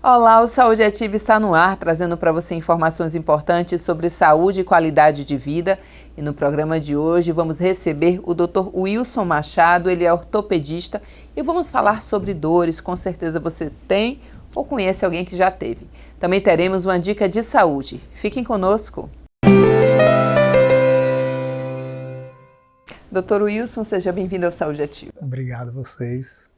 Olá, o Saúde Ativa está no ar, trazendo para você informações importantes sobre saúde e qualidade de vida. E no programa de hoje vamos receber o Dr. Wilson Machado, ele é ortopedista, e vamos falar sobre dores. Com certeza você tem ou conhece alguém que já teve. Também teremos uma dica de saúde. Fiquem conosco. Dr. Wilson, seja bem-vindo ao Saúde Ativa. Obrigado a vocês.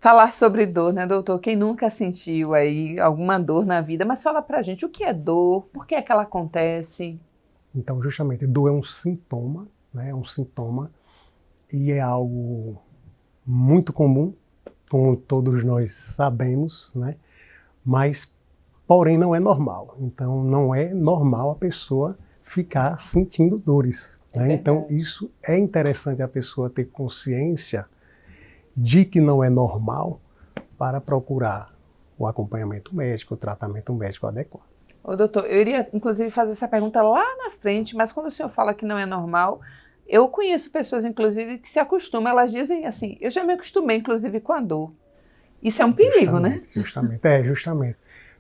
Falar sobre dor, né, doutor? Quem nunca sentiu aí alguma dor na vida? Mas fala pra gente, o que é dor? Por que é que ela acontece? Então, justamente, dor é um sintoma, né? É um sintoma e é algo muito comum, como todos nós sabemos, né? Mas, porém, não é normal. Então, não é normal a pessoa ficar sentindo dores. Né? Então, isso é interessante a pessoa ter consciência de que não é normal para procurar o acompanhamento médico, o tratamento médico adequado. Ô, doutor, eu iria, inclusive, fazer essa pergunta lá na frente, mas quando o senhor fala que não é normal, eu conheço pessoas, inclusive, que se acostumam, elas dizem assim, eu já me acostumei, inclusive, com a dor. Isso é um perigo, né? Justamente.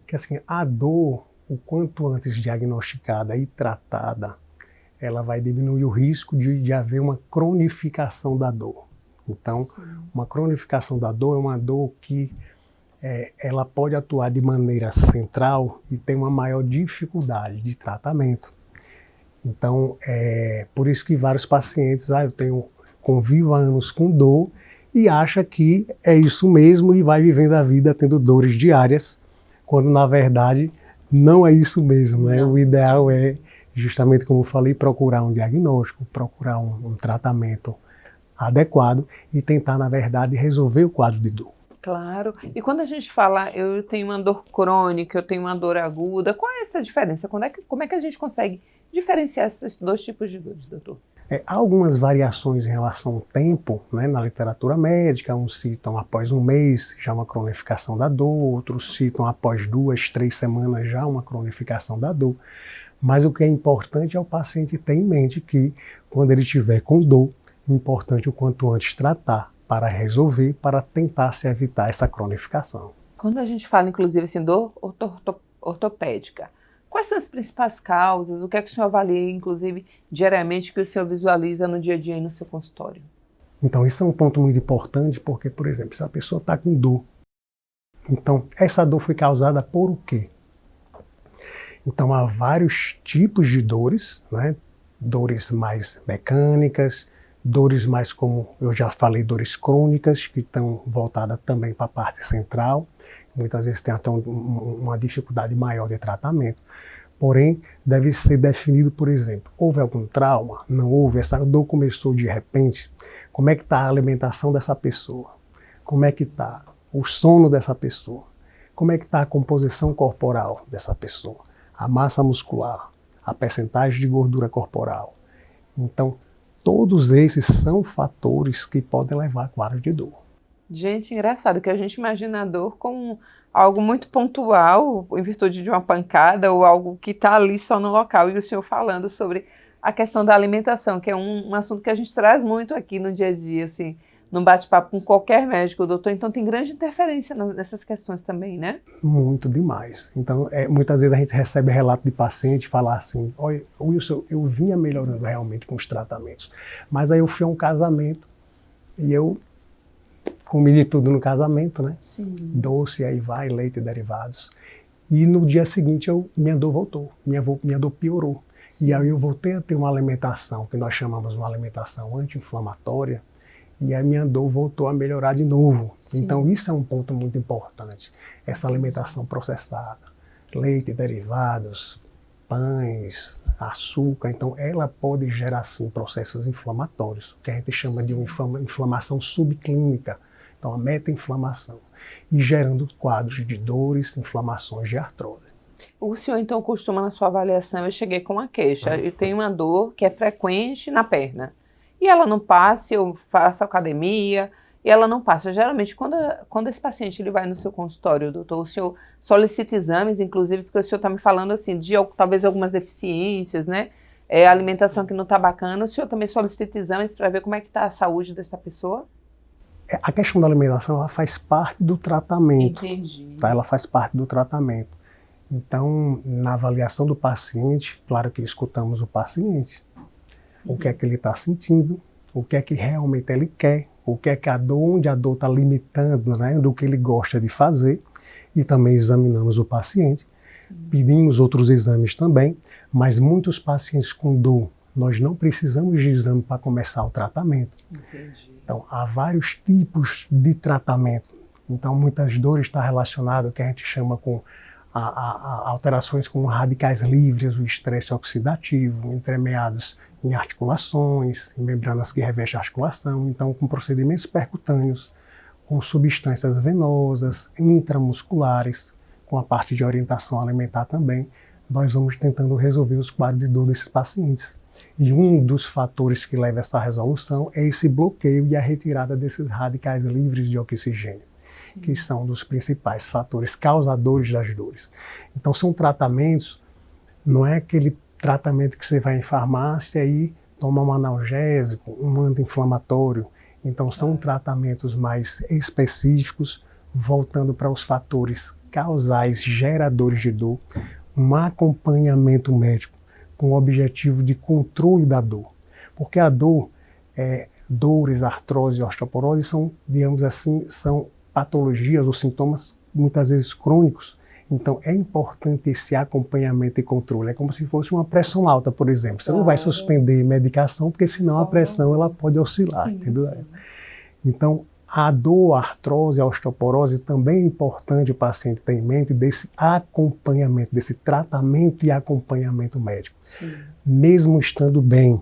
Porque assim, a dor, o quanto antes diagnosticada e tratada, ela vai diminuir o risco de haver uma cronificação da dor. Então, sim, uma cronificação da dor é uma dor que ela pode atuar de maneira central e tem uma maior dificuldade de tratamento. Então, por isso que vários pacientes, convivo há anos com dor e acha que é isso mesmo e vai vivendo a vida tendo dores diárias, quando na verdade não é isso mesmo. Né? O ideal é, justamente como eu falei, procurar um diagnóstico, procurar um tratamento adequado e tentar, na verdade, resolver o quadro de dor. Claro. E quando a gente fala, eu tenho uma dor crônica, eu tenho uma dor aguda, qual é essa diferença? Como é que a gente consegue diferenciar esses dois tipos de dores, doutor? Há algumas variações em relação ao tempo, né, na literatura médica. Uns citam após um mês já uma cronificação da dor, outros citam após 2, 3 semanas já uma cronificação da dor. Mas o que é importante é o paciente ter em mente que, quando ele estiver com dor, é importante o quanto antes tratar para resolver, para tentar se evitar essa cronificação. Quando a gente fala, inclusive, assim, dor ortopédica, quais são as principais causas? O que é que o senhor avalia, inclusive, diariamente, que o senhor visualiza no dia a dia aí no seu consultório? Então, isso é um ponto muito importante, porque, por exemplo, se a pessoa está com dor, então, essa dor foi causada por o quê? Então, há vários tipos de dores, né? Dores mais mecânicas, dores mais, como eu já falei, dores crônicas, que estão voltadas também para a parte central. Muitas vezes tem até uma dificuldade maior de tratamento. Porém, deve ser definido, por exemplo, houve algum trauma? Não houve? Essa dor começou de repente? Como é que está a alimentação dessa pessoa? Como é que está o sono dessa pessoa? Como é que está a composição corporal dessa pessoa? A massa muscular, a percentagem de gordura corporal. Então, todos esses são fatores que podem levar a quadro de dor. Gente, engraçado que a gente imagina a dor como algo muito pontual, em virtude de uma pancada ou algo que está ali só no local. E o senhor falando sobre a questão da alimentação, que é um assunto que a gente traz muito aqui no dia a dia, assim, num bate-papo com qualquer médico, doutor. Então tem grande interferência nessas questões também, né? Muito demais. Então, muitas vezes a gente recebe relato de paciente falar assim, olha, Wilson, eu vinha melhorando realmente com os tratamentos, mas aí eu fui a um casamento e eu comi de tudo no casamento, né? Sim. Doce, aí vai, leite e derivados. E no dia seguinte minha dor voltou, minha dor piorou. Sim. E aí eu voltei a ter uma alimentação, que nós chamamos de uma alimentação anti-inflamatória, e a minha dor voltou a melhorar de novo. Sim. Então isso é um ponto muito importante, essa alimentação processada, leite, derivados, pães, açúcar, então ela pode gerar sim processos inflamatórios, que a gente chama de uma inflamação subclínica, então a meta-inflamação, e gerando quadros de dores, inflamações de artrose. O senhor então costuma, na sua avaliação, eu cheguei com uma queixa, eu tenho uma dor que é frequente na perna, e ela não passa, eu faço academia, e ela não passa. Geralmente, quando esse paciente ele vai no seu consultório, doutor, o senhor solicita exames, inclusive, porque o senhor está me falando assim, de talvez algumas deficiências, né? A alimentação que não está bacana, o senhor também solicita exames para ver como é que está a saúde dessa pessoa? A questão da alimentação, ela faz parte do tratamento. Entendi. Tá? Ela faz parte do tratamento. Então, na avaliação do paciente, claro que escutamos o paciente, o que é que ele está sentindo, o que é que realmente ele quer, o que é que onde a dor está limitando, né, do que ele gosta de fazer, e também examinamos o paciente. Sim. Pedimos outros exames também, mas muitos pacientes com dor, nós não precisamos de exame para começar o tratamento. Entendi. Então, há vários tipos de tratamento. Então, muitas dores estão relacionadas ao que a gente chama com alterações como radicais livres, o estresse oxidativo, entremeados em articulações, em membranas que revestem a articulação, então com procedimentos percutâneos, com substâncias venosas, intramusculares, com a parte de orientação alimentar também, nós vamos tentando resolver os quadros de dor desses pacientes. E um dos fatores que leva a essa resolução é esse bloqueio e a retirada desses radicais livres de oxigênio. Sim. Que são um dos principais fatores causadores das dores. Então são tratamentos, não é aquele tratamento que você vai em farmácia e toma um analgésico, um anti-inflamatório. Então são tratamentos mais específicos, voltando para os fatores causais geradores de dor, um acompanhamento médico com o objetivo de controle da dor. Porque a dor, dores, artrose e osteoporose são, digamos assim, são patologias ou sintomas muitas vezes crônicos. Então é importante esse acompanhamento e controle. É como se fosse uma pressão alta, por exemplo. Você não vai suspender medicação, porque senão a pressão ela pode oscilar, sim, entendeu? Sim. Então a dor, a artrose, a osteoporose também é importante o paciente ter em mente desse acompanhamento, desse tratamento e acompanhamento médico. Sim. Mesmo estando bem,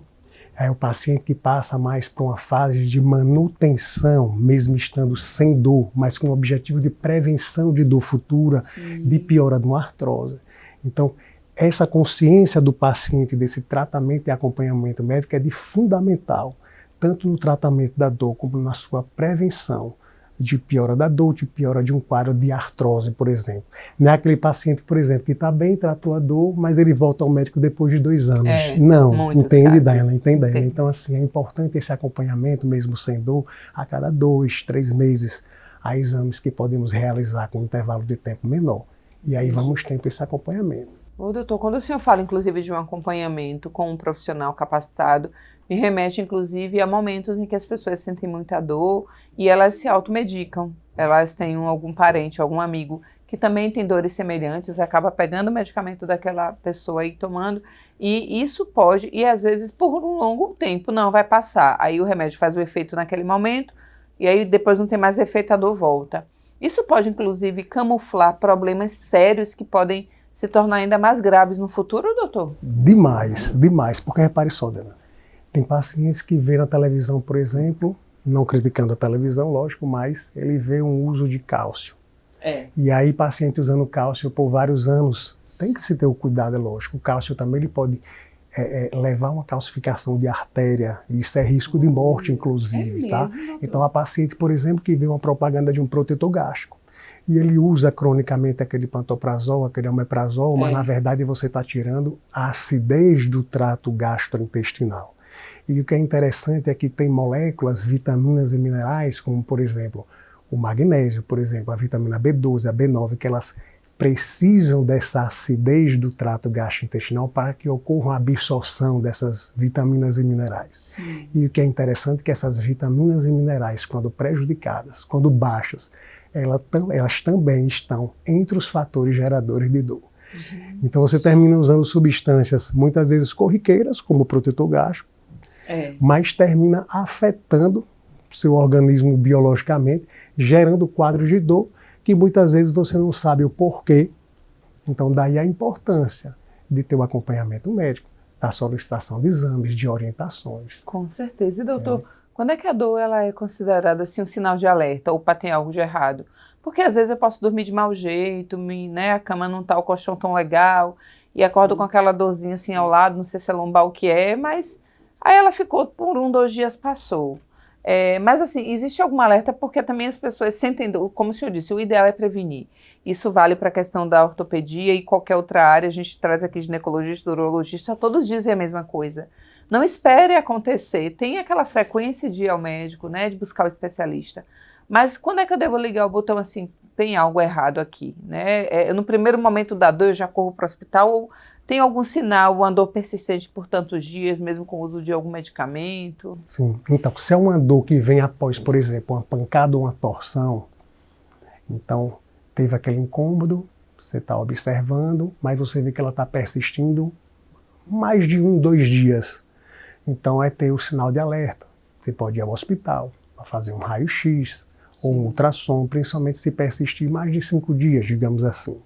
é o paciente que passa mais por uma fase de manutenção, mesmo estando sem dor, mas com o objetivo de prevenção de dor futura, sim, de piora de uma artrose. Então, essa consciência do paciente desse tratamento e acompanhamento médico é de fundamental, tanto no tratamento da dor como na sua prevenção de piora da dor, de piora de um quadro de artrose, por exemplo. Não é aquele paciente, por exemplo, que está bem, tratou a dor, mas ele volta ao médico depois de 2 anos. Não, entende dela, entende dela. Então, assim, é importante esse acompanhamento, mesmo sem dor, a cada 2, 3 meses. Há exames que podemos realizar com um intervalo de tempo menor. E aí vamos ter esse acompanhamento. Ô, doutor, quando o senhor fala, inclusive, de um acompanhamento com um profissional capacitado, me remete, inclusive, a momentos em que as pessoas sentem muita dor e elas se automedicam. Elas têm algum parente, algum amigo que também tem dores semelhantes, acaba pegando o medicamento daquela pessoa e tomando. E isso pode, e às vezes por um longo tempo, não vai passar. Aí o remédio faz o efeito naquele momento e aí depois não tem mais efeito, a dor volta. Isso pode, inclusive, camuflar problemas sérios que podem se tornar ainda mais graves no futuro, doutor? Demais, demais, porque repare só, Dana. Tem pacientes que vê na televisão, por exemplo, não criticando a televisão, lógico, mas ele vê um uso de cálcio. E aí, paciente usando cálcio por vários anos, tem que se ter o cuidado, é lógico. O cálcio também ele pode levar a uma calcificação de artéria, isso é risco de morte, inclusive, tá? Então, a paciente, por exemplo, que vê uma propaganda de um protetor gástrico, e ele usa cronicamente aquele pantoprazol, aquele omeprazol, mas na verdade você está tirando a acidez do trato gastrointestinal. E o que é interessante é que tem moléculas, vitaminas e minerais, como por exemplo o magnésio, por exemplo, a vitamina B12, a B9, que elas precisam dessa acidez do trato gastrointestinal para que ocorra a absorção dessas vitaminas e minerais. Sim. E o que é interessante é que essas vitaminas e minerais, quando prejudicadas, quando baixas, elas também estão entre os fatores geradores de dor. Então você termina usando substâncias muitas vezes corriqueiras, como o protetor gástrico, mas termina afetando o seu organismo biologicamente, gerando quadros de dor que muitas vezes você não sabe o porquê. Então daí a importância de ter o acompanhamento médico, da solicitação de exames, de orientações. Com certeza. E doutor, quando é que a dor ela é considerada assim, um sinal de alerta ou para ter algo de errado? Porque às vezes eu posso dormir de mau jeito, a cama não tá, o colchão tão legal, e acordo com aquela dorzinha assim ao lado, não sei se é lombar o que é, mas aí ela ficou por 1, 2 dias, passou. Mas assim, existe algum alerta porque também as pessoas sentem dor, como o senhor disse, o ideal é prevenir. Isso vale para a questão da ortopedia e qualquer outra área, a gente traz aqui ginecologista, urologista, todos dizem a mesma coisa. Não espere acontecer, tem aquela frequência de ir ao médico, né, de buscar o especialista. Mas quando é que eu devo ligar o botão assim, tem algo errado aqui, né? No primeiro momento da dor eu já corro para o hospital ou tem algum sinal, uma dor persistente por tantos dias, mesmo com o uso de algum medicamento? Sim, então se é uma dor que vem após, por exemplo, uma pancada ou uma torção, então teve aquele incômodo, você está observando, mas você vê que ela está persistindo mais de 2 dias. Então é ter o sinal de alerta. Você pode ir ao hospital para fazer um raio-x ou um ultrassom, principalmente se persistir mais de 5 dias, digamos assim.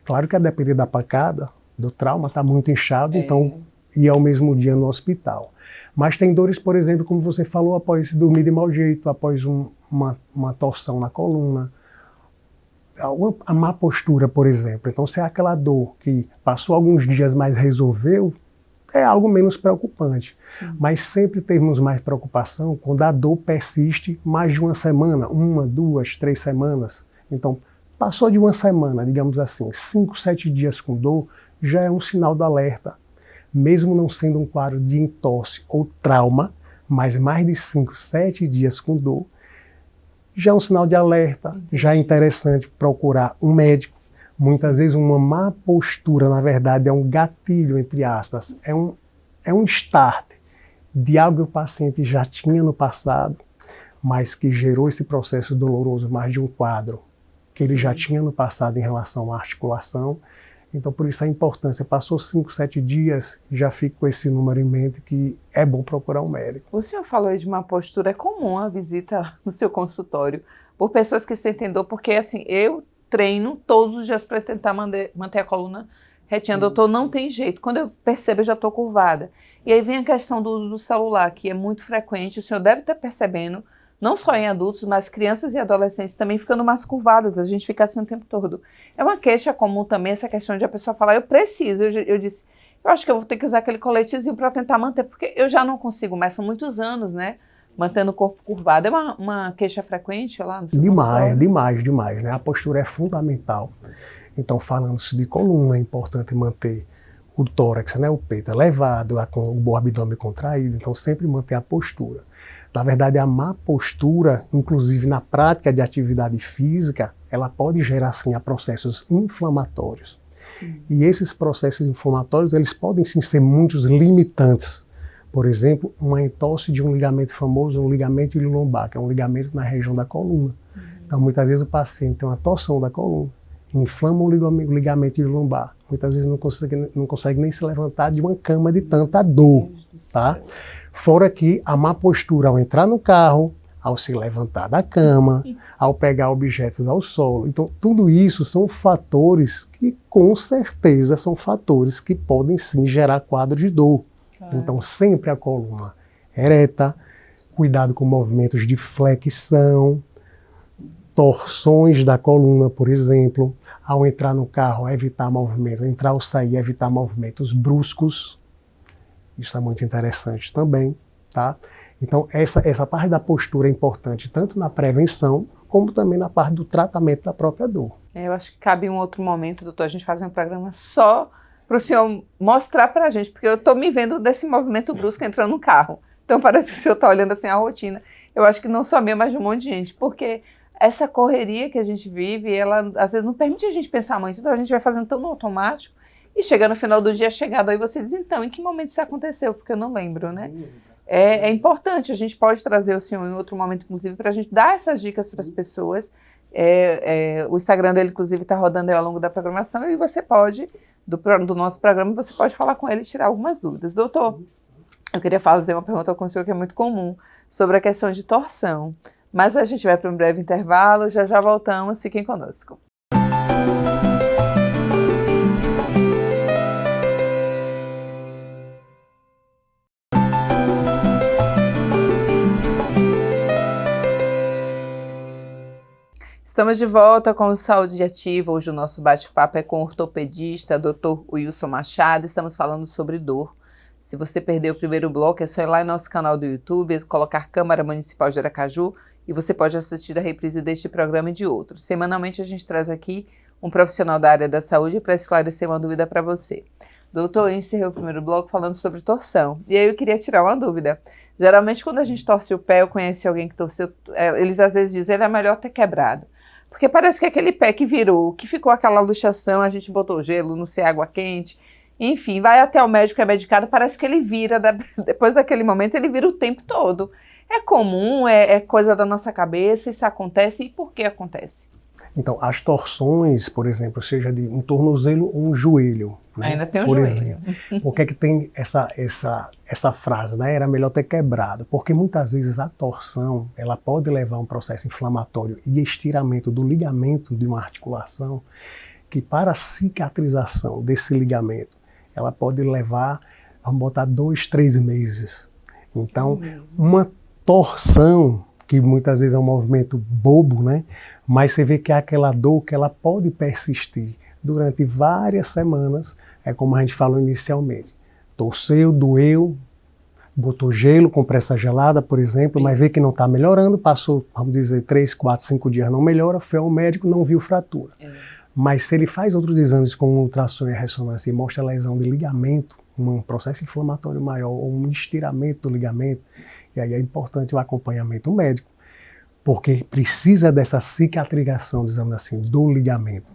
Claro que a depender da pancada, do trauma, está muito inchado, então ir ao mesmo dia no hospital. Mas tem dores, por exemplo, como você falou, após dormir de mau jeito, após uma torção na coluna, a má postura, por exemplo. Então, se é aquela dor que passou alguns dias, mas resolveu, é algo menos preocupante. Sim. Mas sempre temos mais preocupação quando a dor persiste mais de uma semana, 1, 2, 3 semanas. Então, passou de uma semana, digamos assim, 5, 7 dias com dor, já é um sinal de alerta. Mesmo não sendo um quadro de entorse ou trauma, mas mais de 5, 7 dias com dor, já é um sinal de alerta, já é interessante procurar um médico. Muitas vezes uma má postura, na verdade, é um gatilho, entre aspas, é um start de algo que o paciente já tinha no passado, mas que gerou esse processo doloroso, mais de um quadro que ele já tinha no passado em relação à articulação. Então, por isso a importância. Passou 5, 7 dias, já fico com esse número em mente que é bom procurar um médico. O senhor falou aí de uma postura, é comum a visita no seu consultório por pessoas que sentem dor, porque assim, eu treino todos os dias para tentar manter a coluna retinha. Doutor, não tem jeito. Quando eu percebo, eu já estou curvada. E aí vem a questão do uso do celular, que é muito frequente. O senhor deve estar percebendo, não só em adultos, mas crianças e adolescentes também ficando mais curvadas. A gente fica assim o tempo todo. É uma queixa comum também essa questão de a pessoa falar, eu preciso. Eu disse, eu acho que eu vou ter que usar aquele coletezinho para tentar manter, porque eu já não consigo mais. São muitos anos, né? Mantendo o corpo curvado. É uma queixa frequente lá no seu consultório? Demais, né? A postura é fundamental. Então, falando-se de coluna, é importante manter o tórax, né? O peito elevado, o abdômen contraído. Então, sempre manter a postura. Na verdade, a má postura, inclusive na prática de atividade física, ela pode gerar, sim, a processos inflamatórios. Sim. E esses processos inflamatórios, eles podem, sim, ser muitos limitantes. Por exemplo, uma entorse de um ligamento famoso, um ligamento ilio-lombar, que é um ligamento na região da coluna. Então, muitas vezes o paciente tem uma torção da coluna, inflama o ligamento ilio-lombar. Muitas vezes não consegue nem se levantar de uma cama de tanta dor, tá? Fora que a má postura ao entrar no carro, ao se levantar da cama, ao pegar objetos ao solo. Então, tudo isso são fatores que, com certeza, são fatores que podem, sim, gerar quadro de dor. Então, sempre a coluna ereta, cuidado com movimentos de flexão, torções da coluna, por exemplo. Ao entrar no carro, evitar movimentos, entrar ou sair, evitar movimentos bruscos. Isso é muito interessante também, tá? Então, essa parte da postura é importante, tanto na prevenção, como também na parte do tratamento da própria dor. Eu acho que cabe um outro momento, doutor, a gente fazer um programa só para o senhor mostrar para a gente, porque eu estou me vendo desse movimento brusco entrando no carro. Então parece que o senhor está olhando assim a rotina. Eu acho que não só minha, mas de um monte de gente, porque essa correria que a gente vive, ela às vezes não permite a gente pensar muito, então a gente vai fazendo tão no automático, e chega no final do dia, chegado aí você diz, então, em que momento isso aconteceu? Porque eu não lembro, né? É importante, a gente pode trazer o senhor em outro momento, inclusive, para a gente dar essas dicas para as pessoas. O Instagram dele, inclusive, está rodando aí ao longo da programação, e você pode, do nosso programa, você pode falar com ele e tirar algumas dúvidas. Doutor, eu queria fazer uma pergunta com o senhor que é muito comum, sobre a questão de torção. Mas a gente vai para um breve intervalo, já voltamos, fiquem conosco. Estamos de volta com o Saúde Ativa. Hoje o nosso bate-papo é com o ortopedista, Dr. Wilson Machado. Estamos falando sobre dor. Se você perdeu o primeiro bloco, é só ir lá no nosso canal do YouTube, colocar Câmara Municipal de Aracaju, e você pode assistir a reprise deste programa e de outros. Semanalmente a gente traz aqui um profissional da área da saúde para esclarecer uma dúvida para você. Doutor, eu encerrei o primeiro bloco falando sobre torção. E aí eu queria tirar uma dúvida. Geralmente, quando a gente torce o pé, eu conheci alguém que torceu, eles às vezes dizem, é melhor ter quebrado. Porque parece que aquele pé que virou, que ficou aquela luxação, a gente botou gelo, não sei, água quente, enfim, vai até o médico, é medicado, parece que ele vira, depois daquele momento, ele vira o tempo todo. É comum, é coisa da nossa cabeça, isso acontece, e por que acontece? Então, as torções, por exemplo, seja de um tornozelo ou um joelho, né? Ainda tem o por joelho. exemplo, por que que tem essa frase, né? Era melhor ter quebrado, porque muitas vezes a torção, ela pode levar a um processo inflamatório e estiramento do ligamento de uma articulação, que para a cicatrização desse ligamento, ela pode levar, vamos botar 2, 3 meses. Então, uma torção, que muitas vezes é um movimento bobo, né? Mas você vê que é aquela dor que ela pode persistir durante várias semanas, é como a gente falou inicialmente. Torceu, doeu, botou gelo, compressa gelada, por exemplo, mas vê que não está melhorando, passou, vamos dizer, 3, 4, 5 dias, não melhora, foi ao médico, não viu fratura. Mas se ele faz outros exames como ultrassom e ressonância e mostra lesão de ligamento, um processo inflamatório maior ou um estiramento do ligamento, e aí é importante o acompanhamento médico, porque precisa dessa cicatrização, dizemos assim, do ligamento.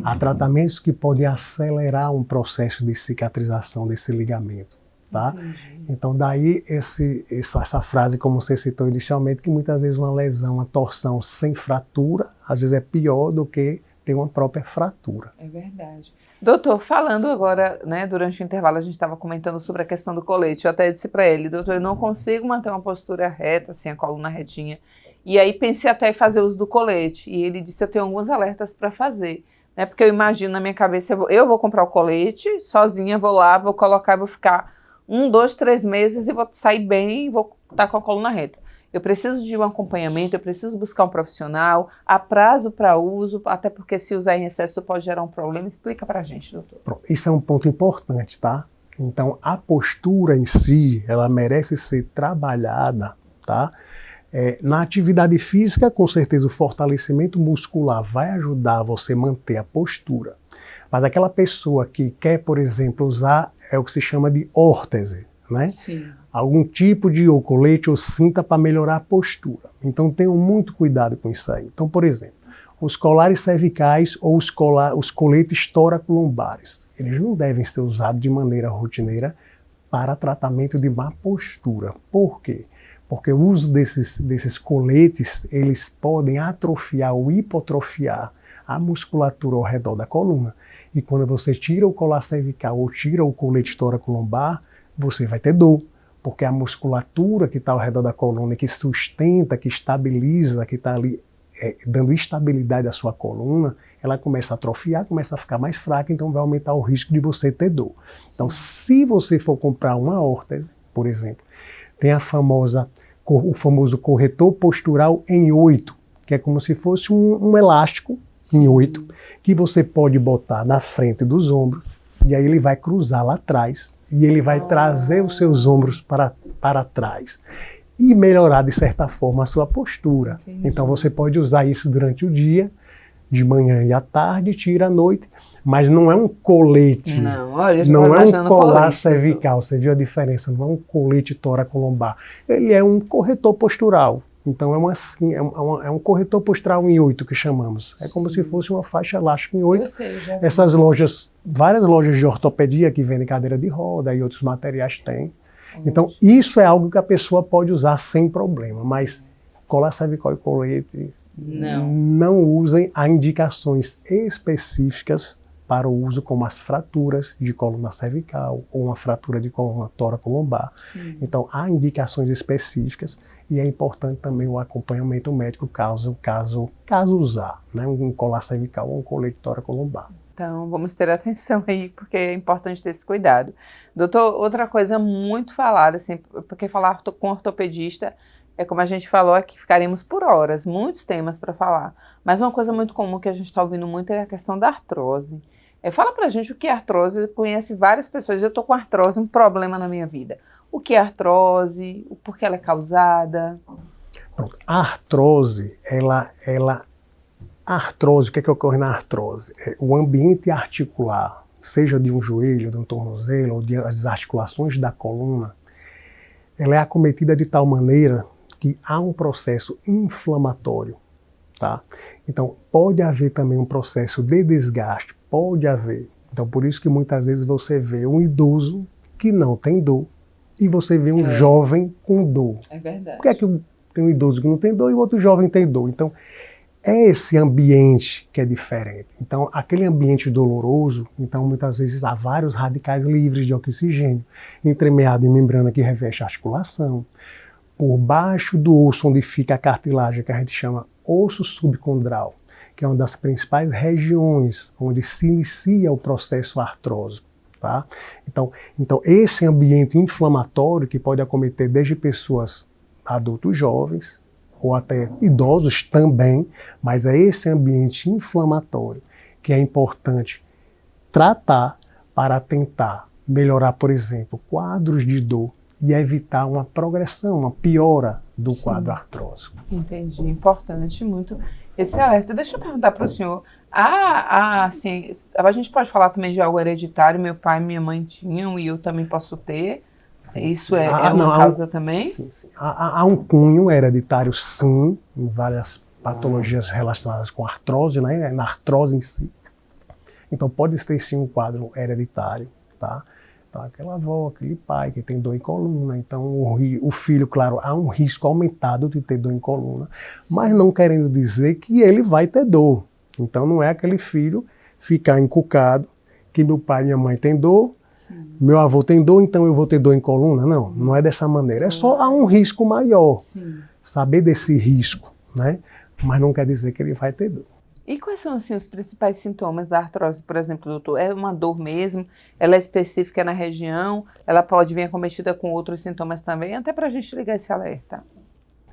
Há tratamentos que podem acelerar um processo de cicatrização desse ligamento, tá? Então daí essa frase, como você citou inicialmente, que muitas vezes uma lesão, uma torção sem fratura, às vezes é pior do que ter uma própria fratura. É verdade. Doutor, falando agora, né, durante o intervalo a gente estava comentando sobre a questão do colete, eu até disse para ele, doutor, eu não consigo manter uma postura reta, assim, a coluna retinha, e aí pensei até em fazer uso do colete, e ele disse, eu tenho alguns alertas para fazer, né, porque eu imagino na minha cabeça, eu vou comprar o colete, sozinha, vou lá, vou colocar, vou ficar 1, 2, 3 meses e vou sair bem, e vou estar com a coluna reta. Eu preciso de um acompanhamento, eu preciso buscar um profissional, há prazo para uso, até porque se usar em excesso pode gerar um problema. Explica para a gente, doutor. Pronto, isso é um ponto importante, tá? Então, a postura em si, ela merece ser trabalhada, tá? Na atividade física, com certeza, o fortalecimento muscular vai ajudar você a manter a postura. Mas aquela pessoa que quer, por exemplo, usar o que se chama de órtese, né? Sim. Algum tipo de ou colete ou cinta para melhorar a postura. Então tenham muito cuidado com isso aí. Então, por exemplo, os colares cervicais ou os coletes tóraco-lombares, eles não devem ser usados de maneira rotineira para tratamento de má postura. Por quê? Porque o uso desses coletes, eles podem atrofiar ou hipotrofiar a musculatura ao redor da coluna. E quando você tira o colar cervical ou tira o colete tóraco-lombar, você vai ter dor. Porque a musculatura que está ao redor da coluna, que sustenta, que estabiliza, que está ali dando estabilidade à sua coluna, ela começa a atrofiar, começa a ficar mais fraca, então vai aumentar o risco de você ter dor. Então, se você for comprar uma órtese, por exemplo, tem o famoso corretor postural em 8, que é como se fosse um elástico em 8, que você pode botar na frente dos ombros, e aí ele vai cruzar lá atrás, e ele vai trazer os seus ombros para trás e melhorar, de certa forma, a sua postura. Entendi. Então você pode usar isso durante o dia, de manhã e à tarde, tira à noite, mas não é um colete, não é um colar cervical, você viu a diferença, não é um colete tóraco-lombar, ele é um corretor postural. Então é um corretor postural em 8 que chamamos. É como se fosse uma faixa elástica em 8. Essas lojas, várias lojas de ortopedia que vendem cadeira de roda e outros materiais têm. Então isso é algo que a pessoa pode usar sem problema, mas colar cervical e colete não usem. Há indicações específicas para o uso, como as fraturas de coluna cervical ou uma fratura de coluna tóraco-lombar. Então, há indicações específicas e é importante também o acompanhamento médico caso usar, né, um colar cervical ou um colete tóraco-lombar. Então, vamos ter atenção aí, porque é importante ter esse cuidado. Doutor, outra coisa muito falada, assim, porque falar com ortopedista é como a gente falou aqui, ficaremos por horas, muitos temas para falar. Mas uma coisa muito comum que a gente está ouvindo muito é a questão da artrose. Fala pra gente o que é artrose, conhece várias pessoas, eu estou com artrose, um problema na minha vida. O que é artrose, por que ela é causada? Pronto. A artrose, a artrose, o que é que ocorre na artrose? O ambiente articular seja de um joelho, de um tornozelo ou das articulações da coluna, ela é acometida de tal maneira que há um processo inflamatório, tá? Então, pode haver também um processo de desgaste, pode haver. Então, por isso que muitas vezes você vê um idoso que não tem dor e você vê um jovem com dor. É verdade. Por que é que tem um idoso que não tem dor e o outro jovem tem dor? Então, é esse ambiente que é diferente. Então, aquele ambiente doloroso, então muitas vezes há vários radicais livres de oxigênio, entremeado em membrana que reveste a articulação. Por baixo do osso, onde fica a cartilagem, que a gente chama osso subcondral, que é uma das principais regiões onde se inicia o processo artrósico. Tá? Então, esse ambiente inflamatório que pode acometer desde pessoas adultos jovens, ou até idosos também, mas é esse ambiente inflamatório que é importante tratar para tentar melhorar, por exemplo, quadros de dor e evitar uma progressão, uma piora do quadro artrósico. Entendi, importante muito esse alerta. Deixa eu perguntar para o senhor, assim, a gente pode falar também de algo hereditário, meu pai e minha mãe tinham e eu também posso ter? Sim. Isso é uma causa também? Sim, sim. Há um cunho hereditário, sim, em várias patologias relacionadas com artrose, né, na artrose em si. Então pode ter sim um quadro hereditário, tá? Então aquela avó, aquele pai que tem dor em coluna, então o filho, claro, há um risco aumentado de ter dor em coluna, mas não querendo dizer que ele vai ter dor. Então não é aquele filho ficar encucado que meu pai e minha mãe têm dor, sim, meu avô tem dor, então eu vou ter dor em coluna. Não, não é dessa maneira. É só há um risco maior. Sim. Saber desse risco, né? Mas não quer dizer que ele vai ter dor. E quais são, assim, os principais sintomas da artrose, por exemplo, doutor? É uma dor mesmo? Ela é específica na região? Ela pode vir acometida com outros sintomas também? Até para a gente ligar esse alerta.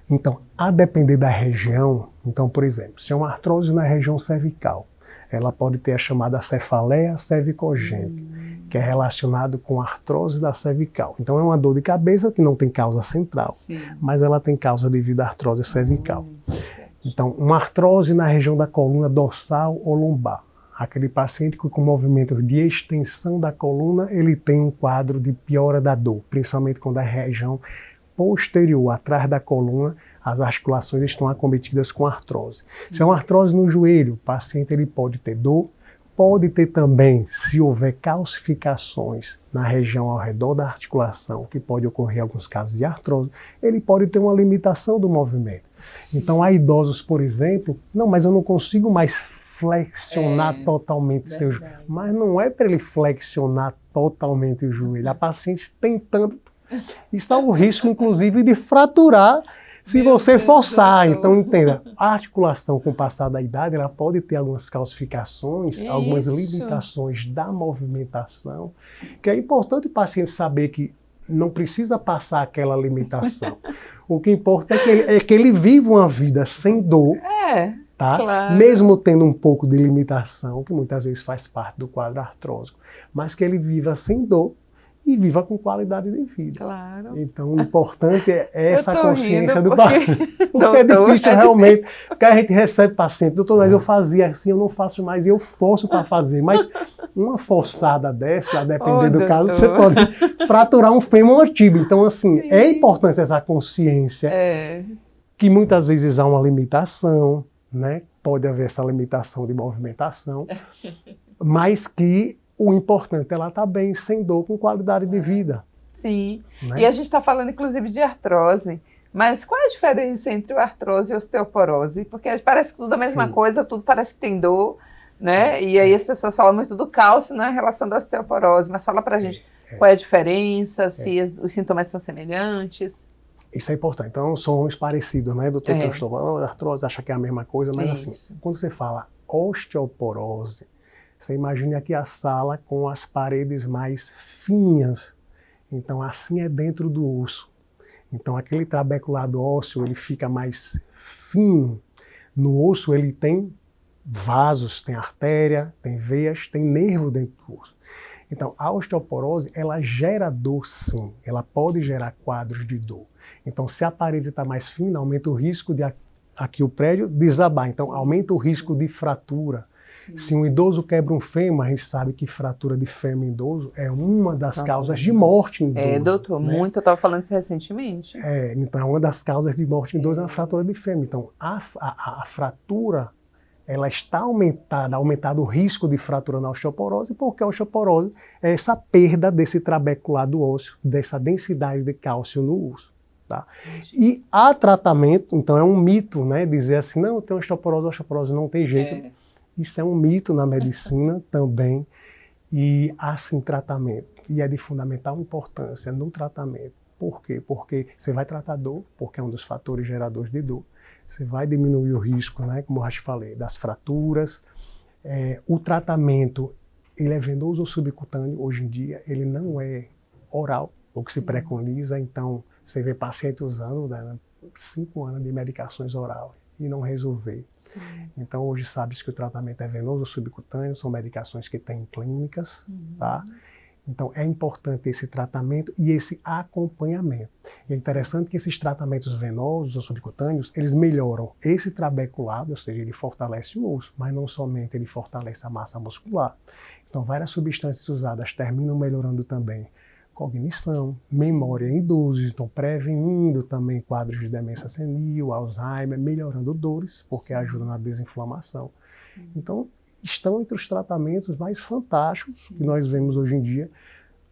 Então, a depender da região, então, por exemplo, se é uma artrose na região cervical, ela pode ter a chamada cefaleia cervicogênica, que é relacionado com a artrose da cervical. Então é uma dor de cabeça que não tem causa central, sim, mas ela tem causa devido à artrose cervical. Então, uma artrose na região da coluna dorsal ou lombar. Aquele paciente que com movimentos de extensão da coluna, ele tem um quadro de piora da dor, principalmente quando a região posterior, atrás da coluna, as articulações estão acometidas com artrose. Sim. Se é uma artrose no joelho, o paciente ele pode ter dor, pode ter também, se houver calcificações na região ao redor da articulação, que pode ocorrer em alguns casos de artrose, ele pode ter uma limitação do movimento. Então há idosos, por exemplo, não, mas eu não consigo mais flexionar totalmente seu joelho. Mas não é para ele flexionar totalmente o joelho. A paciente tentando. Isso há um risco, inclusive, de fraturar se você forçar. Então, entenda, a articulação com o passar da idade, ela pode ter algumas calcificações, algumas limitações da movimentação, que é importante o paciente saber que não precisa passar aquela limitação. O que importa é que ele viva uma vida sem dor, tá? Claro. Mesmo tendo um pouco de limitação, que muitas vezes faz parte do quadro artrósico, mas que ele viva sem dor e viva com qualidade de vida. Claro. Então, o importante é essa consciência do paciente. Porque é difícil realmente, porque a gente recebe paciente, doutor, mas eu fazia assim, eu não faço mais, eu forço para fazer. Mas uma forçada dessa, a depender do caso, você pode fraturar um fêmur ou tíbia. Então, assim, sim, é importante essa consciência, que muitas vezes há uma limitação, né? Pode haver essa limitação de movimentação, mas que o importante é ela estar bem, sem dor, com qualidade de vida. Sim, né? E a gente está falando inclusive de artrose, mas qual é a diferença entre o artrose e a osteoporose? Porque parece que tudo é a mesma coisa, tudo parece que tem dor, né? E aí as pessoas falam muito do cálcio na relação da osteoporose, mas fala pra gente qual é a diferença, se os sintomas são semelhantes. Isso é importante. Então, são nomes parecidos, né? Doutor, artrose acha que é a mesma coisa, mas assim, quando você fala osteoporose, você imagine aqui a sala com as paredes mais finas. Então, assim é dentro do osso. Então, aquele trabeculado ósseo, ele fica mais fino. No osso, ele tem vasos, tem artéria, tem veias, tem nervo dentro do osso. Então, a osteoporose, ela gera dor, sim. Ela pode gerar quadros de dor. Então, se a parede está mais fina, aumenta o risco de aqui o prédio desabar. Então, aumenta o risco de fratura. Sim. Se um idoso quebra um fêmur, a gente sabe que fratura de fêmur em idoso é uma das causas de morte em idoso. Doutor, né? Eu estava falando isso recentemente. Então, uma das causas de morte em idoso é a fratura de fêmur. Então, a fratura, ela está aumentado o risco de fratura na osteoporose, porque a osteoporose é essa perda desse trabeculado ósseo, dessa densidade de cálcio no osso. Tá? E há tratamento, então é um mito, né, dizer assim, não, eu tenho osteoporose não tem jeito. Isso é um mito na medicina também, e há sim tratamento. E é de fundamental importância no tratamento. Por quê? Porque você vai tratar dor, porque é um dos fatores geradores de dor. Você vai diminuir o risco, né, como eu já te falei, das fraturas. O tratamento, ele é venoso ou subcutâneo, hoje em dia, ele não é oral, o que se preconiza. Então, você vê paciente usando 5 anos de medicações orais e não resolver. Sim. Então, hoje sabe-se que o tratamento é venoso ou subcutâneo, são medicações que têm clínicas, tá? Então, é importante esse tratamento e esse acompanhamento. É interessante que esses tratamentos venosos ou subcutâneos, eles melhoram esse trabeculado, ou seja, ele fortalece o osso, mas não somente ele fortalece a massa muscular. Então, várias substâncias usadas terminam melhorando também cognição, memória em idosos, então prevenindo também quadros de demência senil, Alzheimer, melhorando dores, porque ajuda na desinflamação. Então, estão entre os tratamentos mais fantásticos que nós vemos hoje em dia,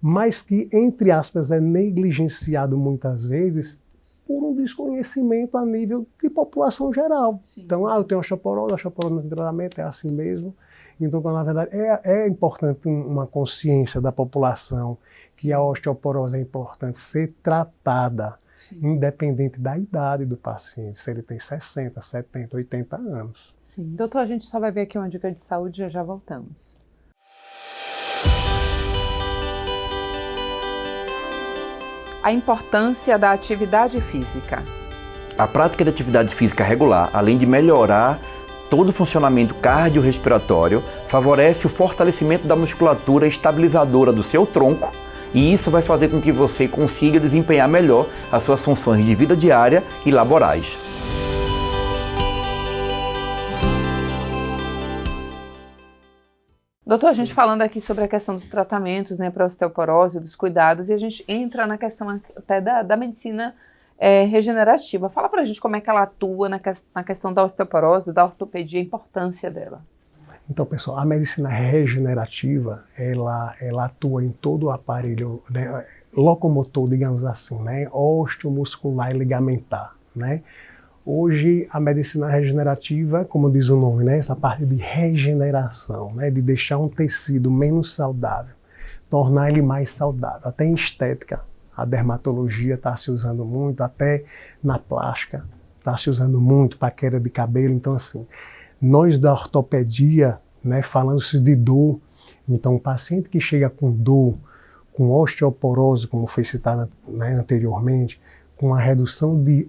mas que, entre aspas, é negligenciado muitas vezes por um desconhecimento a nível de população geral. Sim. Então, eu tenho osteoporose no tratamento, é assim mesmo. Então, na verdade, é importante uma consciência da população que a osteoporose é importante ser tratada, sim, independente da idade do paciente, se ele tem 60, 70, 80 anos. Sim. Doutor, a gente só vai ver aqui uma dica de saúde e já voltamos. A importância da atividade física. A prática de atividade física regular, além de melhorar todo o funcionamento cardiorrespiratório, favorece o fortalecimento da musculatura estabilizadora do seu tronco, e isso vai fazer com que você consiga desempenhar melhor as suas funções de vida diária e laborais. Doutor, a gente falando aqui sobre a questão dos tratamentos, né, para a osteoporose, dos cuidados, e a gente entra na questão até da medicina regenerativa. Fala pra gente como é que ela atua na questão da osteoporose, da ortopedia, a importância dela. Então, pessoal, a medicina regenerativa, ela atua em todo o aparelho, né, locomotor, digamos assim, né, osteomuscular e ligamentar, né. Hoje, a medicina regenerativa, como diz o nome, né, essa parte de regeneração, né, de deixar um tecido menos saudável, tornar ele mais saudável, até em estética. A dermatologia está se usando muito, até na plástica está se usando muito para queda de cabelo. Então, assim, nós da ortopedia, né, falando-se de dor, então o paciente que chega com dor, com osteoporose, como foi citado, né, anteriormente, com a redução de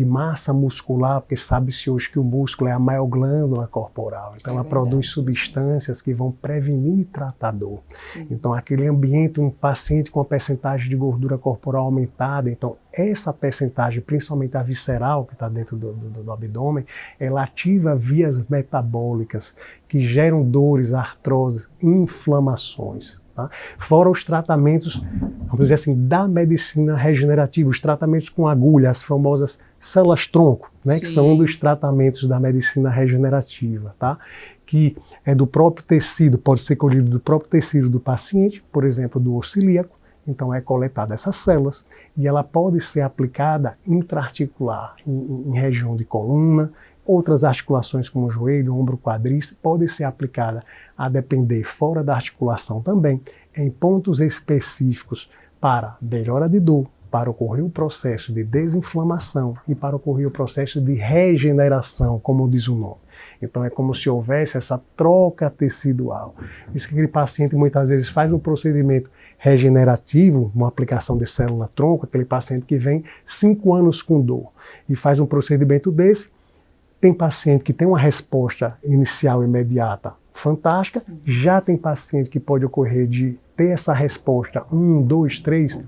massa muscular, porque sabe-se hoje que o músculo é a maior glândula corporal, então ela produz substâncias que vão prevenir e tratar dor. Sim. Então aquele ambiente, um paciente com a percentagem de gordura corporal aumentada, então essa percentagem, principalmente a visceral, que está dentro do abdômen, ela ativa vias metabólicas que geram dores, artroses, inflamações. Tá? Fora os tratamentos, vamos dizer assim, da medicina regenerativa, os tratamentos com agulha, as famosas células-tronco, né, que são um dos tratamentos da medicina regenerativa, tá? Que é do próprio tecido, pode ser colhido do próprio tecido do paciente, por exemplo, do osso ilíaco, então é coletada essas células e ela pode ser aplicada intraarticular, em região de coluna. Outras articulações como joelho, ombro, quadríceps, podem ser aplicadas a depender fora da articulação também, em pontos específicos para melhora de dor, para ocorrer o processo de desinflamação e para ocorrer o processo de regeneração, como diz o nome. Então é como se houvesse essa troca tecidual. Isso que aquele paciente muitas vezes faz um procedimento regenerativo, uma aplicação de célula-tronco, aquele paciente que vem 5 anos com dor e faz um procedimento desse. Tem paciente que tem uma resposta inicial imediata fantástica, já tem paciente que pode ocorrer de ter essa resposta 1, 2, 3,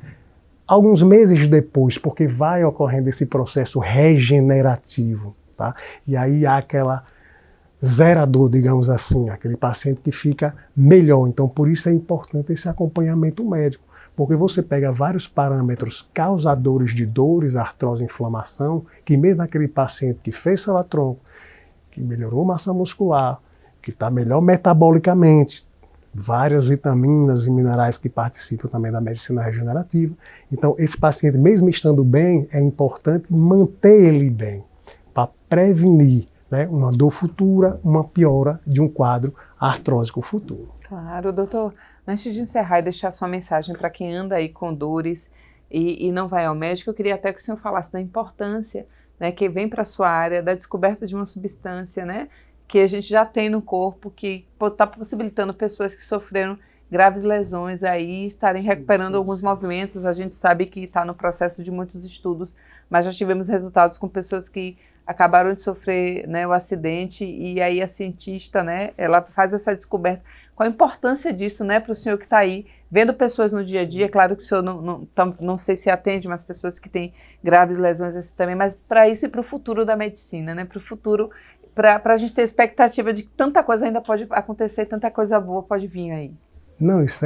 alguns meses depois, porque vai ocorrendo esse processo regenerativo, tá? E aí há zera a dor, digamos assim, aquele paciente que fica melhor. Então, por isso é importante esse acompanhamento médico, porque você pega vários parâmetros causadores de dores, artrose e inflamação, que mesmo aquele paciente que fez células-tronco, que melhorou massa muscular, que está melhor metabolicamente, várias vitaminas e minerais que participam também da medicina regenerativa. Então, esse paciente, mesmo estando bem, é importante manter ele bem, para prevenir, né, uma dor futura, uma piora de um quadro artrósico futuro. Claro, doutor. Antes de encerrar e deixar sua mensagem para quem anda aí com dores e não vai ao médico, eu queria até que o senhor falasse da importância, né, que vem para a sua área, da descoberta de uma substância, né, que a gente já tem no corpo, que está possibilitando pessoas que sofreram graves lesões aí estarem recuperando alguns movimentos. A gente sabe que está no processo de muitos estudos, mas já tivemos resultados com pessoas que acabaram de sofrer, né, o acidente, e aí a cientista, né, ela faz essa descoberta. Qual a importância disso, né, para o senhor que está aí, vendo pessoas no dia a dia? Claro que o senhor não sei se atende, mas pessoas que têm graves lesões assim também, mas para isso e para o futuro da medicina, né, para o futuro, para a gente ter expectativa de que tanta coisa ainda pode acontecer, tanta coisa boa pode vir aí. Não, isso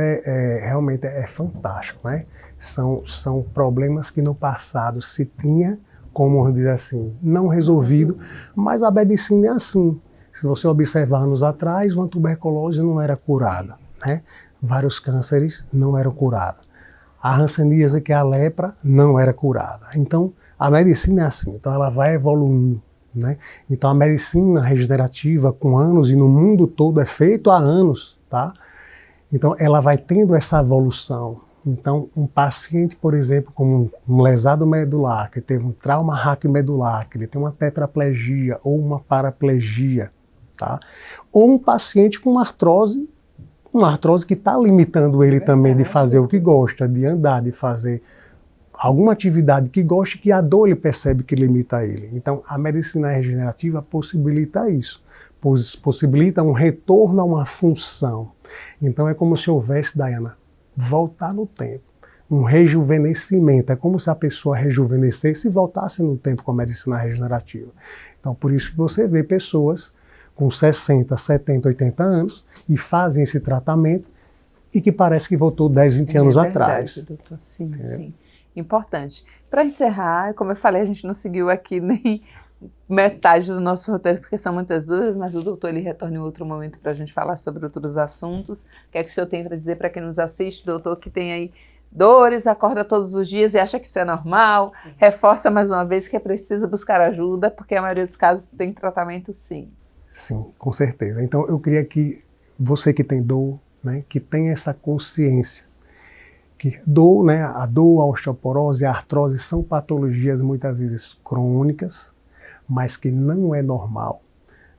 realmente é fantástico, né? São problemas que no passado se tinha, como dizer assim, não resolvido, mas a medicina é assim. Se você observar anos atrás, uma tuberculose não era curada, né? Vários cânceres não eram curados. A hanseníase, que é a lepra, não era curada. Então, a medicina é assim, então ela vai evoluindo, né? Então, a medicina regenerativa com anos, e no mundo todo é feito há anos, tá? Então, ela vai tendo essa evolução. Então, um paciente, por exemplo, como um lesado medular, que teve um trauma raquimedular, que ele tem uma tetraplegia ou uma paraplegia, tá? Ou um paciente com uma artrose que está limitando ele também de fazer o que gosta, de andar, de fazer alguma atividade que gosta, que a dor ele percebe que limita ele. Então, a medicina regenerativa possibilita isso, possibilita um retorno a uma função. Então, é como se houvesse, Dayana, voltar no tempo, um rejuvenescimento. É como se a pessoa rejuvenescesse e voltasse no tempo com a medicina regenerativa. Então, por isso que você vê pessoas com 60, 70, 80 anos e fazem esse tratamento e que parece que voltou 10, 20 anos atrás. Doutor. Sim, sim. Importante. Para encerrar, como eu falei, a gente não seguiu aqui nem metade do nosso roteiro, porque são muitas dúvidas, mas o doutor ele retorna em outro momento para a gente falar sobre outros assuntos. O que é que o senhor tem para dizer para quem nos assiste, doutor, que tem aí dores, acorda todos os dias e acha que isso é normal, reforça mais uma vez que é preciso buscar ajuda, porque a maioria dos casos tem tratamento sim. Sim, com certeza. Então eu queria que você que tem dor, né, que tenha essa consciência, que dor, né, a dor, a osteoporose, a artrose são patologias muitas vezes crônicas, mas que não é normal.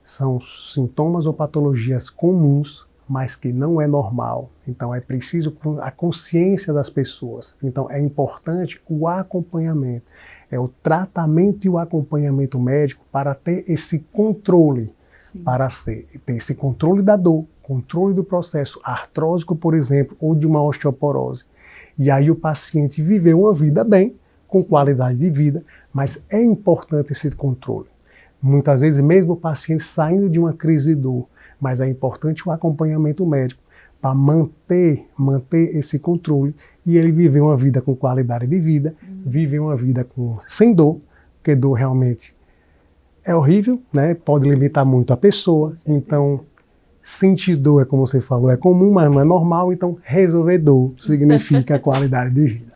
São sintomas ou patologias comuns, mas que não é normal. Então é preciso a consciência das pessoas. Então é importante o acompanhamento, é o tratamento e o acompanhamento médico para ter esse controle, sim, para ter esse controle da dor, controle do processo artrósico, por exemplo, ou de uma osteoporose. E aí o paciente viver uma vida bem, com qualidade de vida, mas é importante esse controle. Muitas vezes, mesmo o paciente saindo de uma crise de dor, mas é importante o acompanhamento médico para manter esse controle e ele viver uma vida com qualidade de vida, viver uma vida sem dor, porque dor realmente é horrível, né? Pode limitar muito a pessoa. Então, sentir dor, como você falou, é comum, mas não é normal. Então, resolver dor significa qualidade de vida.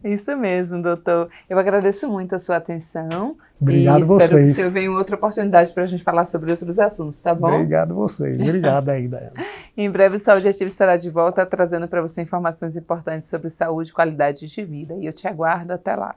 Isso mesmo, doutor. Eu agradeço muito a sua atenção. Obrigado e vocês. Espero que o senhor venha em outra oportunidade para a gente falar sobre outros assuntos, tá bom? Obrigado vocês. Obrigado aí, Dayana. Em breve, o Saúde Ativa estará de volta, trazendo para você informações importantes sobre saúde e qualidade de vida. E eu te aguardo até lá.